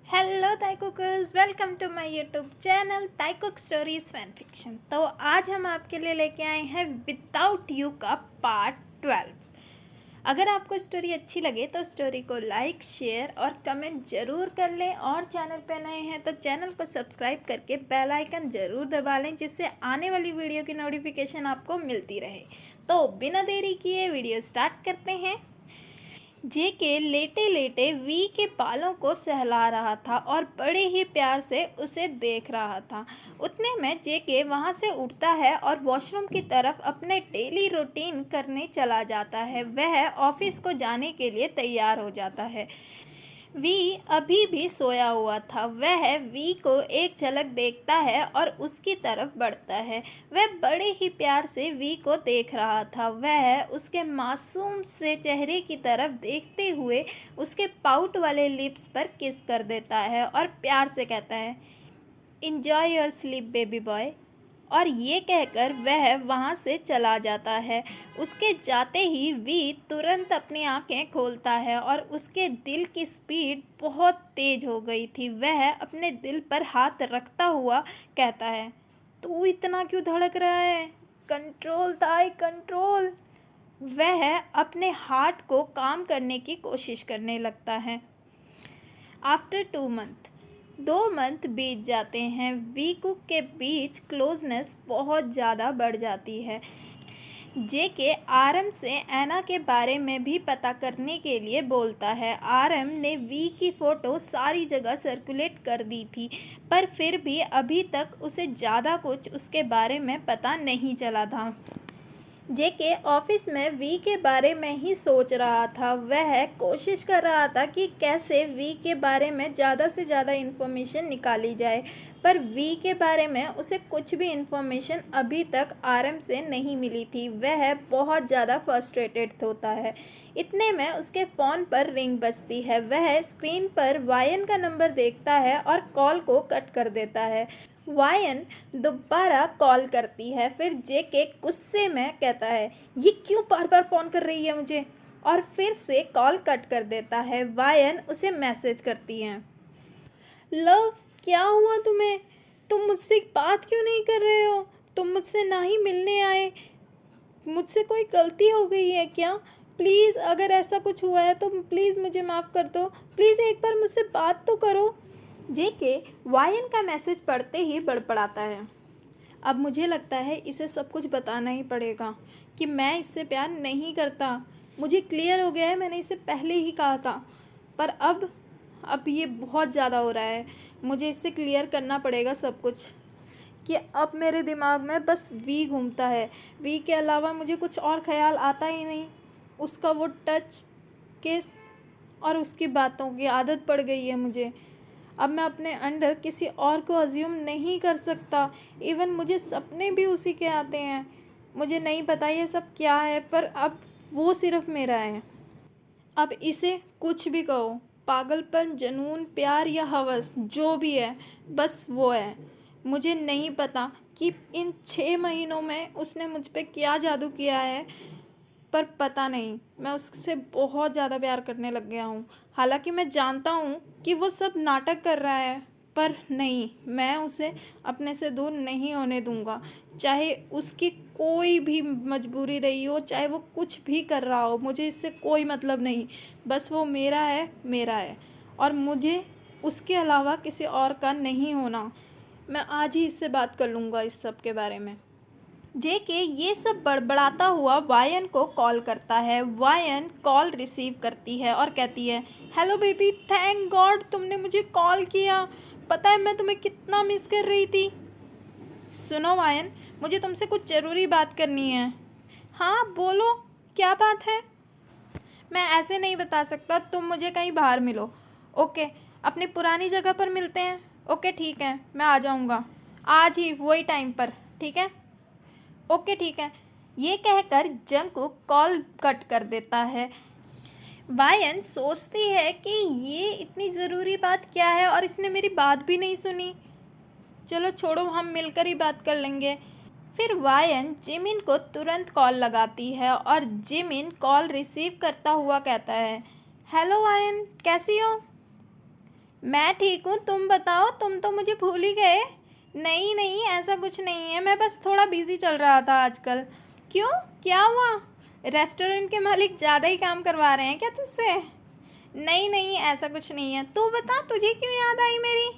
Hello Taekookers, welcome to my YouTube channel Taekook stories fan fiction. तो आज हम आपके लिए लेके आए हैं विदाउट यू का पार्ट 12। अगर आपको स्टोरी अच्छी लगे तो स्टोरी को लाइक, शेयर और कमेंट ज़रूर कर लें, और चैनल पे नए हैं तो चैनल को सब्सक्राइब करके बेल आइकन ज़रूर दबा लें, जिससे आने वाली वीडियो की नोटिफिकेशन आपको मिलती रहे। तो बिना देरी किए वीडियो स्टार्ट करते हैं। जेके लेटे लेटे वी के बालों को सहला रहा था और बड़े ही प्यार से उसे देख रहा था। उतने में जेके वहाँ से उठता है और वॉशरूम की तरफ अपने डेली रूटीन करने चला जाता है। वह ऑफिस को जाने के लिए तैयार हो जाता है। वी अभी भी सोया हुआ था। वह वी को एक झलक देखता है और उसकी तरफ बढ़ता है। वह बड़े ही प्यार से वी को देख रहा था। वह उसके मासूम से चेहरे की तरफ देखते हुए उसके पाउट वाले लिप्स पर किस कर देता है और प्यार से कहता है, "Enjoy your sleep baby boy." और ये कहकर वह वहाँ से चला जाता है। उसके जाते ही वी तुरंत अपनी आंखें खोलता है और उसके दिल की स्पीड बहुत तेज हो गई थी। वह अपने दिल पर हाथ रखता हुआ कहता है, "तू इतना क्यों धड़क रहा है? कंट्रोल थाई कंट्रोल।" वह अपने हार्ट को काम करने की कोशिश करने लगता है। आफ्टर 2 मंथ 2 मंथ बीत जाते हैं। वीकू के बीच क्लोजनेस बहुत ज़्यादा बढ़ जाती है। जेके आरएम से एना के बारे में भी पता करने के लिए बोलता है। आरएम ने वी की फ़ोटो सारी जगह सर्कुलेट कर दी थी, पर फिर भी अभी तक उसे ज़्यादा कुछ उसके बारे में पता नहीं चला था। जेके ऑफिस में वी के बारे में ही सोच रहा था। वह कोशिश कर रहा था कि कैसे वी के बारे में ज़्यादा से ज़्यादा इन्फॉर्मेशन निकाली जाए, पर वी के बारे में उसे कुछ भी इन्फॉर्मेशन अभी तक आरएम से नहीं मिली थी। वह बहुत ज़्यादा फ्रस्ट्रेटेड होता है। इतने में उसके फ़ोन पर रिंग बजती है। वह स्क्रीन पर वायन का नंबर देखता है और कॉल को कट कर देता है। वायन दोबारा कॉल करती है। फिर जेके गुस्से में कहता है, "ये क्यों बार बार फ़ोन कर रही है मुझे?" और फिर से कॉल कट कर देता है। वायन उसे मैसेज करती है, "लव, क्या हुआ तुम्हें? तुम मुझसे बात क्यों नहीं कर रहे हो? तुम मुझसे ना ही मिलने आए। मुझसे कोई गलती हो गई है क्या? प्लीज़, अगर ऐसा कुछ हुआ है तो प्लीज़ मुझे माफ़ कर दो। प्लीज़ एक बार मुझसे बात तो करो।" जेके वायन का मैसेज पढ़ते ही बड़बड़ाता है, "अब मुझे लगता है इसे सब कुछ बताना ही पड़ेगा कि मैं इससे प्यार नहीं करता। मुझे क्लियर हो गया है, मैंने इसे पहले ही कहा था, पर अब ये बहुत ज़्यादा हो रहा है। मुझे इससे क्लियर करना पड़ेगा सब कुछ, कि अब मेरे दिमाग में बस वी घूमता है। वी के अलावा मुझे कुछ और ख्याल आता ही नहीं। उसका वो टच, किस और उसकी बातों की आदत पड़ गई है मुझे। अब मैं अपने अंडर किसी और को अज्यूम नहीं कर सकता। इवन मुझे सपने भी उसी के आते हैं। मुझे नहीं पता ये सब क्या है, पर अब वो सिर्फ मेरा है। अब इसे कुछ भी कहो, पागलपन, जुनून, प्यार या हवस, जो भी है, बस वो है। मुझे नहीं पता कि इन 6 महीनों में उसने मुझ पे क्या जादू किया है, पर पता नहीं, मैं उससे बहुत ज़्यादा प्यार करने लग गया हूँ। हालांकि मैं जानता हूँ कि वो सब नाटक कर रहा है, पर नहीं, मैं उसे अपने से दूर नहीं होने दूँगा। चाहे उसकी कोई भी मजबूरी रही हो, चाहे वो कुछ भी कर रहा हो, मुझे इससे कोई मतलब नहीं। बस वो मेरा है, मेरा है, और मुझे उसके अलावा किसी और का नहीं होना। मैं आज ही इससे बात कर लूँगा इस सब के बारे में।" जेके ये सब बड़बड़ाता हुआ वायन को कॉल करता है। वायन कॉल रिसीव करती है और कहती है, "हेलो बेबी, थैंक गॉड तुमने मुझे कॉल किया। पता है मैं तुम्हें कितना मिस कर रही थी। सुनो वायन, मुझे तुमसे कुछ ज़रूरी बात करनी है।" "हाँ बोलो, क्या बात है?" "मैं ऐसे नहीं बता सकता, तुम मुझे कहीं बाहर मिलो। ओके, अपनी पुरानी जगह पर मिलते हैं। ओके ठीक है, मैं आ जाऊँगा आज ही, वही टाइम पर। ठीक है, ओके ठीक है।" ये कहकर जंगकुक कॉल कट कर देता है। वायन सोचती है कि ये इतनी ज़रूरी बात क्या है और इसने मेरी बात भी नहीं सुनी। चलो छोड़ो, हम मिलकर ही बात कर लेंगे। फिर वायन जिमिन को तुरंत कॉल लगाती है और जिमिन कॉल रिसीव करता हुआ कहता है, "हेलो वायन, कैसी हो?" मैं ठीक हूँ, तुम बताओ, तुम तो मुझे भूल ही गए। नहीं नहीं, ऐसा कुछ नहीं है, मैं बस थोड़ा बिजी चल रहा था आजकल। क्यों, क्या हुआ? रेस्टोरेंट के मालिक ज़्यादा ही काम करवा रहे हैं क्या तुझसे? नहीं नहीं, ऐसा कुछ नहीं है। तू बता, तुझे क्यों याद आई मेरी?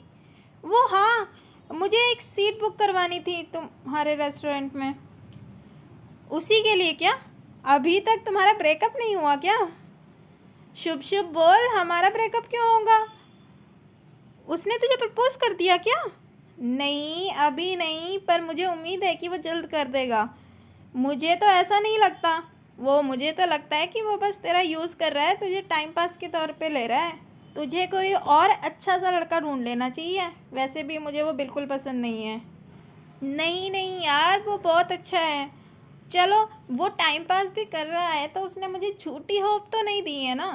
वो हाँ, मुझे एक सीट बुक करवानी थी तुम्हारे रेस्टोरेंट में। उसी के लिए क्या? अभी तक तुम्हारा ब्रेकअप नहीं हुआ क्या? शुभ शुभ बोल, हमारा ब्रेकअप क्यों होगा? उसने तुझे प्रपोज कर दिया क्या? नहीं, अभी नहीं, पर मुझे उम्मीद है कि वो जल्द कर देगा। मुझे तो ऐसा नहीं लगता। मुझे तो लगता है कि वो बस तेरा यूज़ कर रहा है, तुझे टाइम पास के तौर पे ले रहा है। तुझे कोई और अच्छा सा लड़का ढूंढ लेना चाहिए। वैसे भी मुझे वो बिल्कुल पसंद नहीं है। नहीं नहीं यार, वो बहुत अच्छा है। चलो, वो टाइम पास भी कर रहा है तो उसने मुझे झूठी होप तो नहीं दी है ना।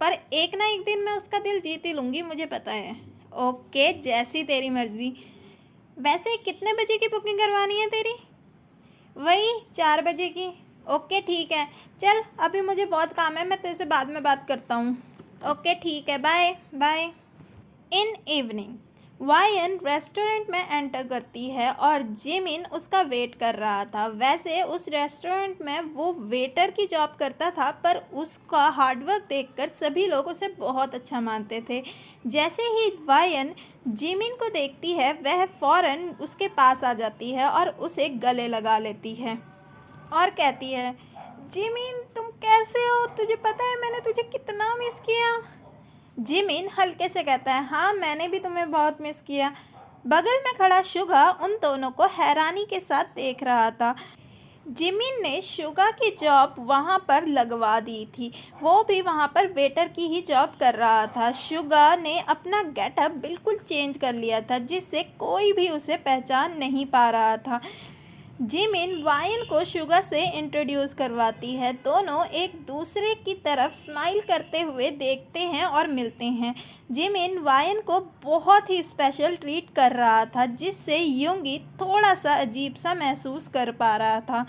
पर एक ना एक दिन मैं उसका दिल जीत ही लूँगी, मुझे पता है। ओके, जैसी तेरी मर्ज़ी। वैसे कितने बजे की बुकिंग करवानी है तेरी? वही 4 बजे की। ओके ठीक है। चल, अभी मुझे बहुत काम है, मैं तेरे से बाद में बात करता हूँ। ओके ठीक है, bye bye. In evening wine restaurant में एंटर करती है और जिमिन उसका वेट कर रहा था। वैसे उस रेस्टोरेंट में वो वेटर की जॉब करता था, पर उसका हार्डवर्क देखकर सभी लोग उसे बहुत अच्छा मानते थे। जैसे ही वायन जिमिन को देखती है, वह फ़ौरन उसके पास आ जाती है और उसे गले लगा लेती है और कहती है, जिमिन तुम कैसे हो? तुझे पता है मैंने तुझे कितना मिस किया। जिमिन हल्के से कहता है, हाँ मैंने भी तुम्हें बहुत मिस किया। बगल में खड़ा शुगा उन दोनों को हैरानी के साथ देख रहा था। जिमिन ने शुगा की जॉब वहाँ पर लगवा दी थी। वो भी वहाँ पर वेटर की ही जॉब कर रहा था। शुगा ने अपना गेटअप बिल्कुल चेंज कर लिया था, जिससे कोई भी उसे पहचान नहीं पा रहा था। जिमिन वायन को शुगा से इंट्रोड्यूस करवाती है। दोनों एक दूसरे की तरफ स्माइल करते हुए देखते हैं और मिलते हैं। जिमिन वायन को बहुत ही स्पेशल ट्रीट कर रहा था, जिससे युंगी थोड़ा सा अजीब सा महसूस कर पा रहा था।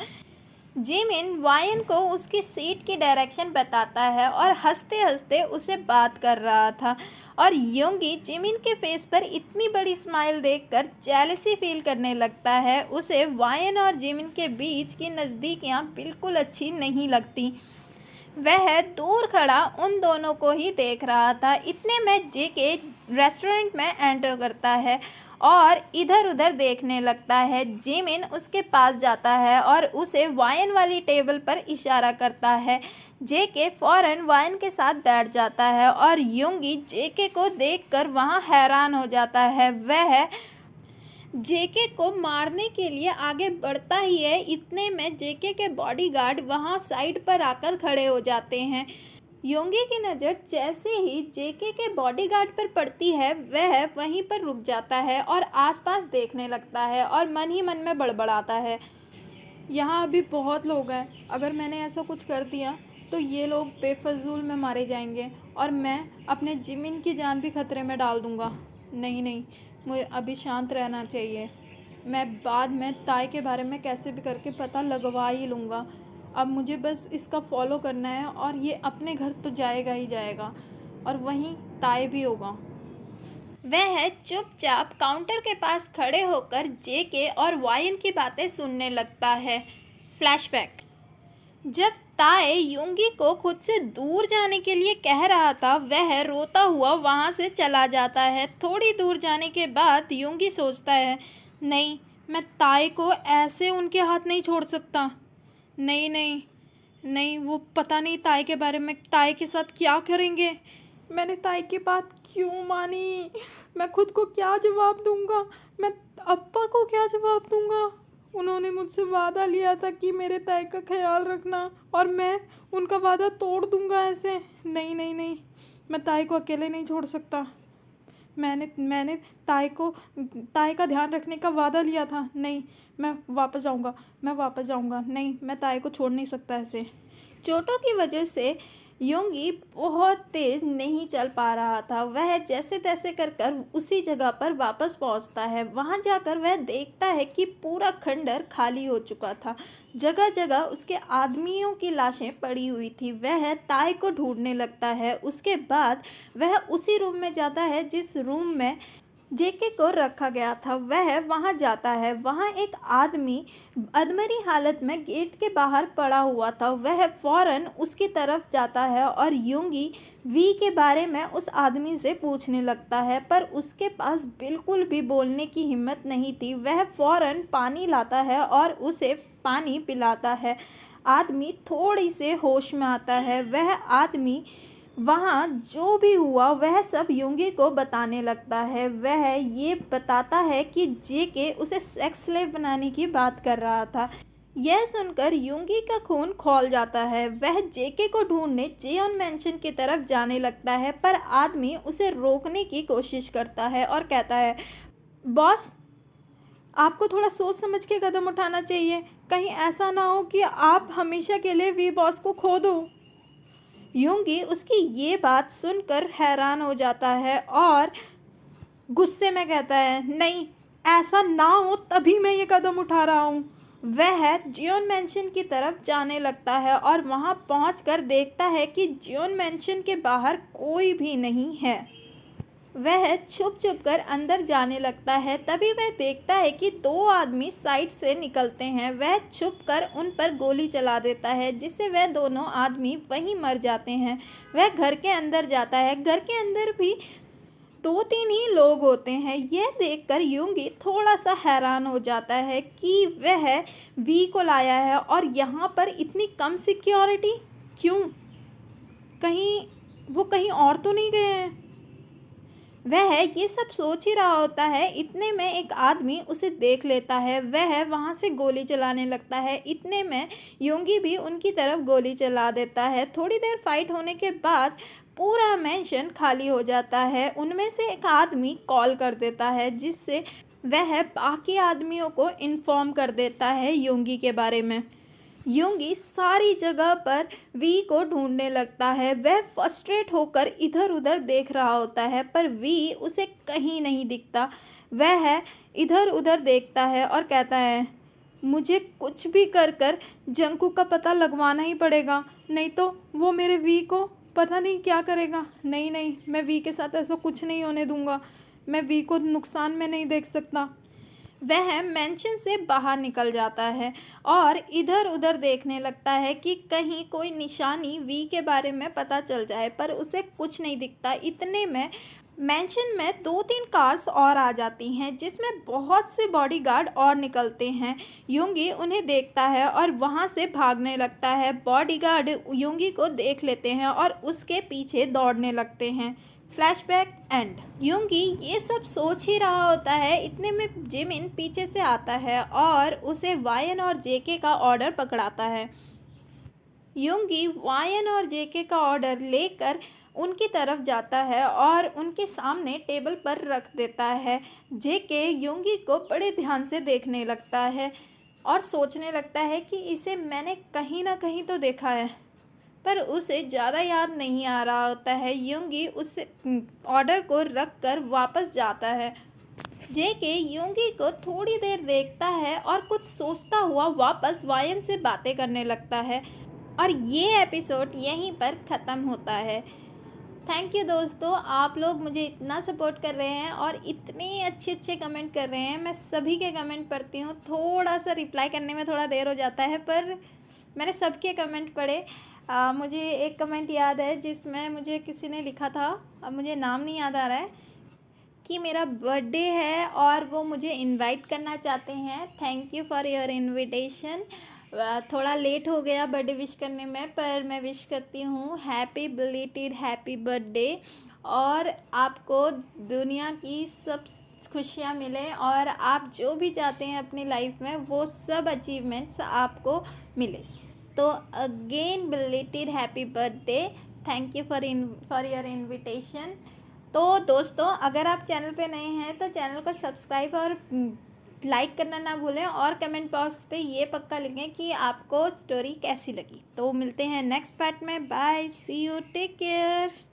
जिमिन वायन को उसकी सीट की डायरेक्शन बताता है और हंसते हंसते उसे बात कर रहा था। और योंगी जिमिन के फेस पर इतनी बड़ी स्माइल देखकर जेलसी फील करने लगता है। उसे वायन और जिमिन के बीच की नज़दीकियाँ बिल्कुल अच्छी नहीं लगती। वह दूर खड़ा उन दोनों को ही देख रहा था। इतने में जेके रेस्टोरेंट में एंटर करता है और इधर उधर देखने लगता है। जिमिन उसके पास जाता है और उसे वाइन वाली टेबल पर इशारा करता है। जेके फ़ौरन वाइन के साथ बैठ जाता है और युंगी जेके को देखकर वहाँ हैरान हो जाता है। वह जेके को मारने के लिए आगे बढ़ता ही है। इतने में जेके के बॉडीगार्ड वहां साइड पर आकर खड़े हो जाते हैं। योंगी की नज़र जैसे ही जेके के बॉडीगार्ड पर पड़ती है, वह वहीं पर रुक जाता है और आसपास देखने लगता है और मन ही मन में बड़बड़ाता है, यहाँ अभी बहुत लोग हैं, अगर मैंने ऐसा कुछ कर दिया तो ये लोग बेफजूल में मारे जाएंगे और मैं अपने जिमिन की जान भी खतरे में डाल दूँगा। नहीं नहीं, मुझे अभी शांत रहना चाहिए। मैं बाद में ताई के बारे में कैसे भी करके पता लगवा ही लूँगा। अब मुझे बस इसका फॉलो करना है और ये अपने घर तो जाएगा ही जाएगा और वहीं ताई भी होगा। वह चुपचाप काउंटर के पास खड़े होकर जेके और वायन की बातें सुनने लगता है। फ्लैशबैक। जब ताए युंगी को खुद से दूर जाने के लिए कह रहा था, वह रोता हुआ वहाँ से चला जाता है। थोड़ी दूर जाने के बाद युंगी सोचता है, नहीं, मैं ताए को ऐसे उनके हाथ नहीं छोड़ सकता। नहीं नहीं नहीं, वो पता नहीं ताए के बारे में ताए के साथ क्या करेंगे। मैंने ताई की बात क्यों मानी? मैं खुद को क्या जवाब दूंगा? मैं अप्पा को क्या जवाब दूंगा? उन्होंने मुझसे वादा लिया था कि मेरे ताई का ख्याल रखना और मैं उनका वादा तोड़ दूंगा ऐसे। नहीं नहीं नहीं, मैं ताई को अकेले नहीं छोड़ सकता। मैंने ताई का ध्यान रखने का वादा लिया था। नहीं, मैं वापस जाऊंगा। नहीं, मैं ताई को छोड़ नहीं सकता ऐसे। चोटों की वजह से योंगी बहुत तेज नहीं चल पा रहा था। वह जैसे तैसे कर कर उसी जगह पर वापस पहुंचता है। वहां जाकर वह देखता है कि पूरा खंडर खाली हो चुका था। जगह जगह उसके आदमियों की लाशें पड़ी हुई थी। वह ताई को ढूंढने लगता है। उसके बाद वह उसी रूम में जाता है जिस रूम में जेके को रखा गया था। वह वहां जाता है। वहां एक आदमी अधमरी हालत में गेट के बाहर पड़ा हुआ था। वह फौरन उसकी तरफ जाता है और योंगी वी के बारे में उस आदमी से पूछने लगता है, पर उसके पास बिल्कुल भी बोलने की हिम्मत नहीं थी। वह फौरन पानी लाता है और उसे पानी पिलाता है। आदमी थोड़ी से होश में आता है। वह आदमी वहाँ जो भी हुआ वह सब योंगी को बताने लगता है। वह ये बताता है कि जेके उसे सेक्स स्लेव बनाने की बात कर रहा था। यह सुनकर योंगी का खून खौल जाता है। वह जेके को ढूंढने जेओन मैंशन की तरफ जाने लगता है, पर आदमी उसे रोकने की कोशिश करता है और कहता है, बॉस, आपको थोड़ा सोच समझ के कदम उठाना चाहिए। कहीं ऐसा ना हो कि आप हमेशा के लिए वी बॉस को खो दो। योंगी उसकी ये बात सुनकर हैरान हो जाता है और गुस्से में कहता है, नहीं, ऐसा ना हो तभी मैं ये कदम उठा रहा हूँ। वह जियोन मैंशन की तरफ जाने लगता है और वहाँ पहुँचकर देखता है कि जियोन मैंशन के बाहर कोई भी नहीं है। वह छुप छुप कर अंदर जाने लगता है। तभी वह देखता है कि दो आदमी साइड से निकलते हैं। वह छुप कर उन पर गोली चला देता है, जिससे वह दोनों आदमी वहीं मर जाते हैं। वह घर के अंदर जाता है। घर के अंदर भी 2-3 ही लोग होते हैं। यह देखकर योंगी थोड़ा सा हैरान हो जाता है कि वह वी को लाया है और यहाँ पर इतनी कम सिक्योरिटी क्यों? कहीं वो कहीं और तो नहीं गए हैं? वह ये सब सोच ही रहा होता है। इतने में एक आदमी उसे देख लेता है। वह वहाँ से गोली चलाने लगता है। इतने में योंगी भी उनकी तरफ गोली चला देता है। थोड़ी देर फाइट होने के बाद पूरा मैंशन खाली हो जाता है। उनमें से एक आदमी कॉल कर देता है, जिससे वह बाकी आदमियों को इन्फॉर्म कर देता है योंगी के बारे में। योंगी सारी जगह पर वी को ढूंढने लगता है। वह फ्रस्ट्रेट होकर इधर उधर देख रहा होता है, पर वी उसे कहीं नहीं दिखता। वह इधर उधर देखता है और कहता है, मुझे कुछ भी कर कर जंगकुक का पता लगवाना ही पड़ेगा, नहीं तो वो मेरे वी को पता नहीं क्या करेगा। नहीं, मैं वी के साथ ऐसा कुछ नहीं होने दूंगा। मैं वी को नुकसान में नहीं देख सकता। वह मैंशन से बाहर निकल जाता है और इधर उधर देखने लगता है कि कहीं कोई निशानी वी के बारे में पता चल जाए, पर उसे कुछ नहीं दिखता। इतने में मैंशन में 2-3 कार्स और आ जाती हैं, जिसमें बहुत से बॉडीगार्ड और निकलते हैं। योंगी उन्हें देखता है और वहां से भागने लगता है। बॉडीगार्ड योंगी को देख लेते हैं और उसके पीछे दौड़ने लगते हैं। Flashback and. योंगी ये सब सोच ही रहा होता है। इतने में जिमिन पीछे से आता है और उसे वायन और जेके का ऑर्डर पकड़ाता है। योंगी वायन और जेके का ऑर्डर लेकर उनकी तरफ जाता है और उनके सामने टेबल पर रख देता है। जेके योंगी को बड़े ध्यान से देखने लगता है और सोचने लगता है कि इसे मैंने कहीं ना कहीं तो देखा है, पर उसे ज़्यादा याद नहीं आ रहा होता है। योंगी उस ऑर्डर को रख कर वापस जाता है। जेके योंगी को थोड़ी देर देखता है और कुछ सोचता हुआ वापस वायन से बातें करने लगता है। और ये एपिसोड यहीं पर ख़त्म होता है। थैंक यू दोस्तों, आप लोग मुझे इतना सपोर्ट कर रहे हैं और इतने अच्छे अच्छे कमेंट कर रहे हैं। मैं सभी के कमेंट पढ़ती हूँ। थोड़ा सा रिप्लाई करने में थोड़ा देर हो जाता है, पर मैंने सबके कमेंट पढ़े। मुझे एक कमेंट याद है जिसमें मुझे किसी ने लिखा था, अब मुझे नाम नहीं याद आ रहा है, कि मेरा बर्थडे है और वो मुझे इनवाइट करना चाहते हैं। Thank you for your invitation. थोड़ा लेट हो गया बर्थडे विश करने में, पर मैं विश करती हूँ हैप्पी बिलेटेड हैप्पी बर्थडे, और आपको दुनिया की सब खुशियाँ मिले और आप जो भी चाहते हैं अपनी लाइफ में वो सब अचीवमेंट्स आपको मिले। तो again belated happy birthday. Thank you for your invitation. तो दोस्तों, अगर आप चैनल पे नए हैं तो चैनल को सब्सक्राइब और लाइक करना ना भूलें और कमेंट बॉक्स पे ये पक्का लिखें कि आपको स्टोरी कैसी लगी। तो मिलते हैं नेक्स्ट पार्ट में। Bye, see you, take care.